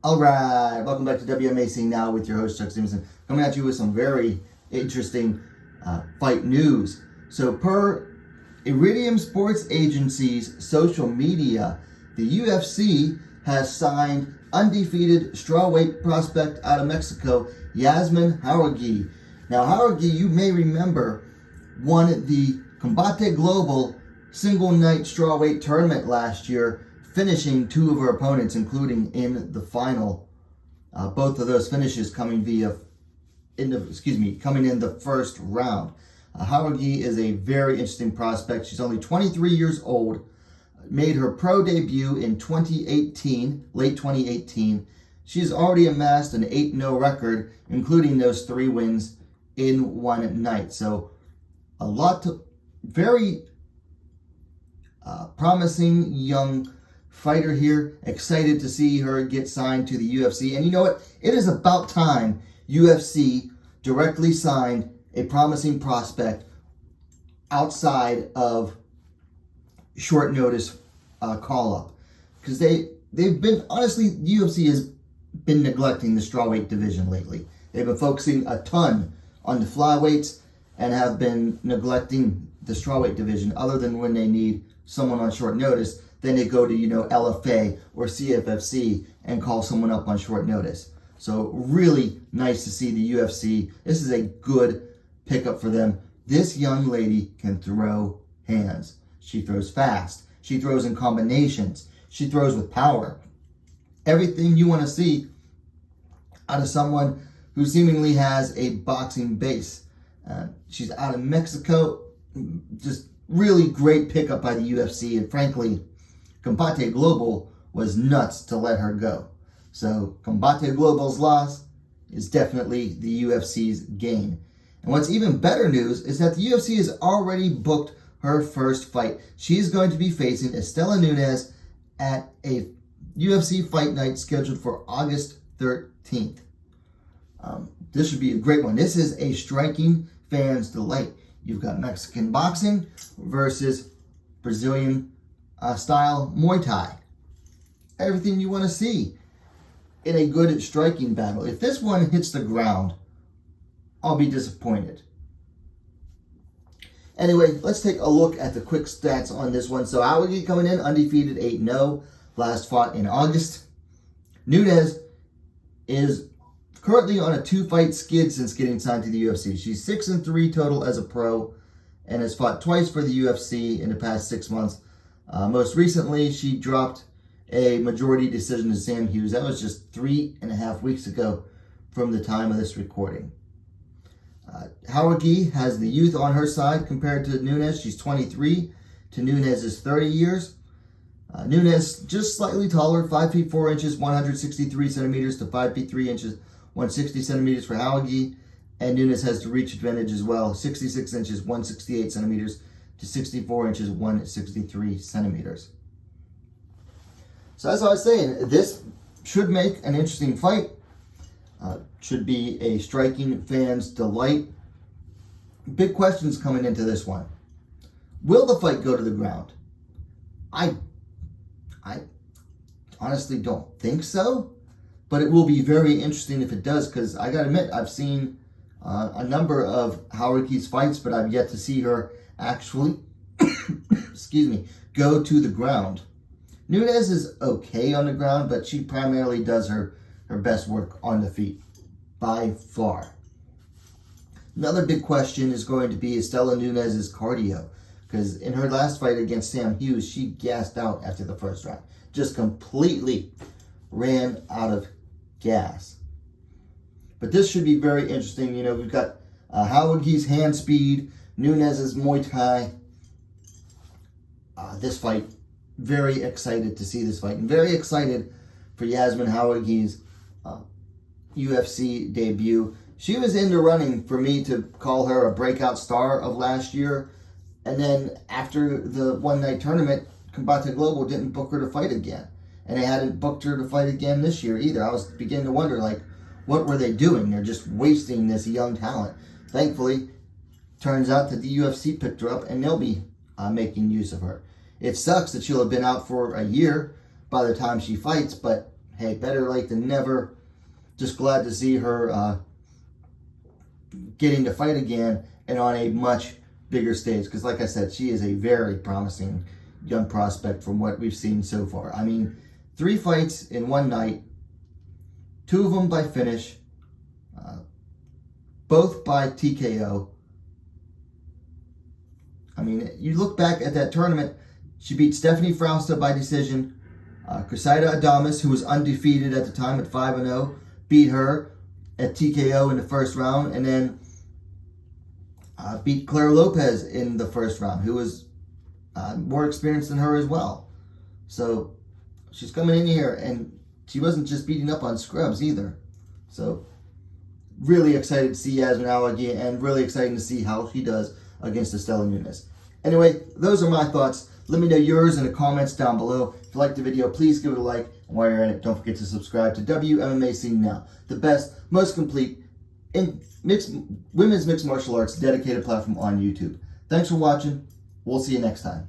All right, welcome back to WMAC Now with your host, Chuck Stevenson, coming at you with some very interesting fight news. So per Iridium Sports Agency's social media, the UFC has signed undefeated strawweight prospect out of Mexico, Yazmin Jauregui. Now, Howardy, you may remember, won the Combate Global single night strawweight tournament last year, finishing two of her opponents, including in the final. Both of those finishes coming in the first round. Howardy is a very interesting prospect. She's only 23 years old. Made her pro debut in 2018, late 2018. She's already amassed an 8-0 record, including those 3 wins in one night. So very promising young fighter here. Excited to see her get signed to the UFC. And you know what? It is about time UFC directly signed a promising prospect outside of short notice call-up. Because they've been, honestly, UFC has been neglecting the strawweight division lately. They've been focusing a ton on the flyweights and have been neglecting the strawweight division, other than when they need someone on short notice. Then they go to, LFA or CFFC and call someone up on short notice. So really nice to see the UFC. This is a good pickup for them. This young lady can throw hands. She throws fast. She throws in combinations. She throws with power. Everything you want to see out of someone who seemingly has a boxing base. She's out of Mexico. Just really great pickup by the UFC. And frankly, Combate Global was nuts to let her go. So Combate Global's loss is definitely the UFC's gain. And what's even better news is that the UFC has already booked her first fight. She's going to be facing Istela Nunes at a UFC fight night scheduled for August 13th. This should be a great one. This is a striking fan's delight. You've got Mexican boxing versus Brazilian style Muay Thai. Everything you want to see in a good striking battle. If this one hits the ground, I'll be disappointed. Anyway, let's take a look at the quick stats on this one. So Howardy coming in undefeated 8-0, last fought in August. Nunes is currently on a 2-fight skid since getting signed to the UFC. She's 6-3 total as a pro and has fought twice for the UFC in the past 6 months. Most recently, she dropped a majority decision to Sam Hughes. That was just 3.5 weeks ago from the time of this recording. Howardy has the youth on her side compared to Nunes. She's 23 to Nunes' 30 years. Nunes just slightly taller, 5 feet 4 inches, 163 centimeters to 5 feet 3 inches, 160 centimeters for Howardy. And Nunes has the reach advantage as well, 66 inches, 168 centimeters to 64 inches, 163 centimeters. So as I was saying, this should make an interesting fight. Should be a striking fan's delight. Big questions coming into this one. Will the fight go to the ground? I honestly don't think so, but it will be very interesting if it does, because I gotta admit, I've seen a number of Howardy's fights, but I've yet to see her actually go to the ground. Nunes is okay on the ground, but she primarily does her best work on the feet, by far. Another big question is going to be Istela Nunes' cardio, because in her last fight against Sam Hughes, she gassed out after the first round. Just completely ran out of gas. But this should be very interesting. We've got Howardy's hand speed, Nunes' Muay Thai. This fight, very excited to see this fight, and very excited for Yazmin Jauregui's UFC debut. She was in the running for me to call her a breakout star of last year, and then after the one-night tournament, Combate Global didn't book her to fight again, and they hadn't booked her to fight again this year either. I was beginning to wonder, what were they doing? They're just wasting this young talent. Thankfully, turns out that the UFC picked her up, and they'll be making use of her. It sucks that she'll have been out for a year by the time she fights, but hey, better late than never. Just glad to see her getting to fight again and on a much bigger stage. Because like I said, she is a very promising young prospect from what we've seen so far. I mean, 3 fights in one night, 2 of them by finish, both by TKO. I mean, you look back at that tournament, she beat Stephanie Frausta by decision. Cressida Adamas, who was undefeated at the time at 5-0, beat her at TKO in the first round, and then beat Claire Lopez in the first round, who was more experienced than her as well. So she's coming in here, and she wasn't just beating up on scrubs either. So really excited to see Yazmin Jauregui, and really excited to see how she does against Istela Nunes. Anyway, those are my thoughts. Let me know yours in the comments down below. If you liked the video, please give it a like. And while you're in it, don't forget to subscribe to Wmma Scene Now, the best, most complete women's mixed martial arts dedicated platform on YouTube. Thanks for watching. We'll see you next time.